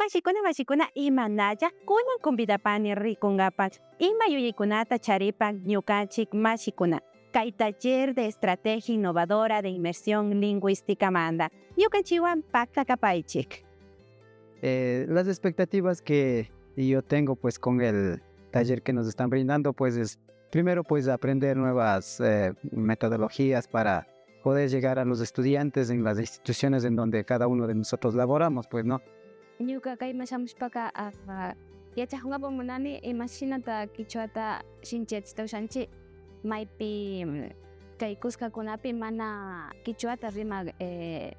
Mashikuna imanalla kunan convidapani rikungapas ima yuyaykunata charipan ñukanchik mashikuna. Kay taller de estrategia innovadora de inmersión lingüística manda. Ñukanchiwan pakta kapaychik. Las expectativas que yo tengo pues con el taller que nos están brindando pues es primero pues aprender nuevas metodologías para poder llegar a los estudiantes en las instituciones en donde cada uno de nosotros laboramos pues, ¿no? Ñuka kay mashamushpaka yachaqungapan munani imashinata kichwata shinchachitawshanchik maypi kay kuskakunapi mana kichwata rimaq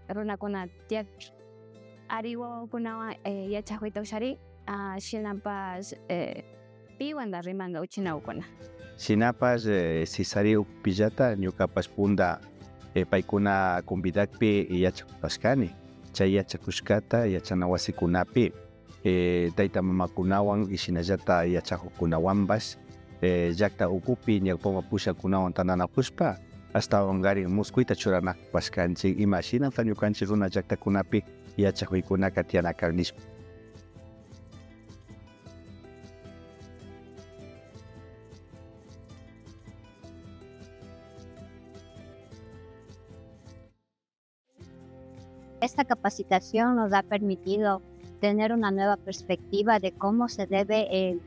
runakuna tiyakpi ari wawakunawan yachakuytawshari shinapas piwanda rimanqa uchinawkuna. Shinapas Cesareo Pillata ñukapas punda paykuna convidakpi yachakupashkani. Chay yachakushkata yachana wasikunapi tayta mamakunawan y shinallata yachakukunawanpas llakta ukupi ñawpama pushakunawan tananakushpa hasta wangarin muskuyta churanakupashkanchik ima shinanta ñukanchik runa llaktakunapi yachakuykunaka tiyanakar nishpa. Esta capacitación nos ha permitido tener una nueva perspectiva de cómo se debe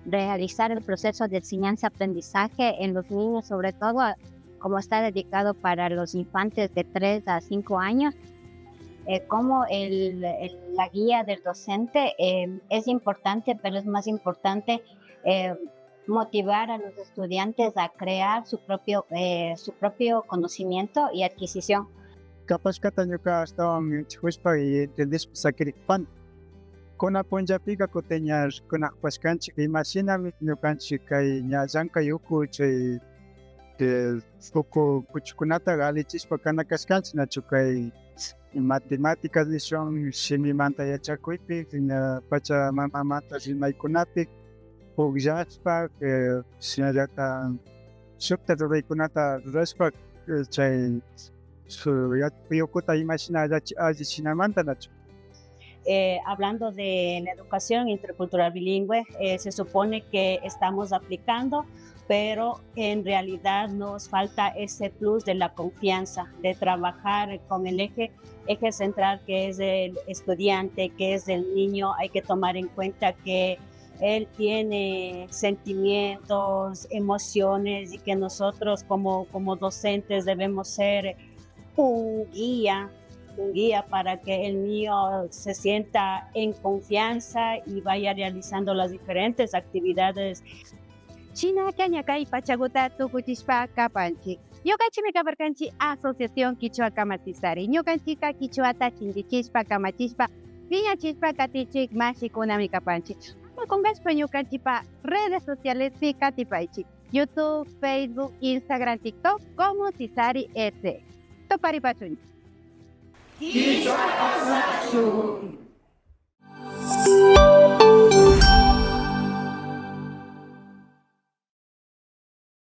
realizar el proceso de enseñanza-aprendizaje en los niños, sobre todo como está dedicado para los infantes de 3 a 5 años. Como la guía del docente es importante, pero es más importante motivar a los estudiantes a crear su propio conocimiento y adquisición. Kapashkata ñuka astawan chihushpa y entendishpa sakirikpan. Kuna punllapika kuteña kunakpashkanchik imashinami ñukanchik kay ña llankay uku chay uku kuchukunata alichishpa kanakashkanchik nachu kay matemáticas lishon shimimanta yachakuypi ña pachamamamanta rimaykunapi pukllashpa shinallata shukta ruraykunata rurashpa chay hablando de la educación intercultural bilingüe, se supone que estamos aplicando, pero en realidad nos falta ese plus de la confianza, de trabajar con el eje central que es el estudiante, que es el niño. Hay que tomar en cuenta que él tiene sentimientos, emociones y que nosotros como docentes debemos ser un guía para que el niño se sienta en confianza y vaya realizando las diferentes actividades. China kay pachaguta tukuchishpa kapanchik. Ñukanchikmi kaparkanchik Asociación Quichua Kamatisari. Ñukanchika kichuata chinchichispa kamachispa piñachispa katichik mashikunami kapanchik. Kungashpa ñukanchikpa redes sociales pi katipaychik. YouTube, Facebook, Instagram, TikTok como Tisari S. Topari Pachun. Quichua Conversación.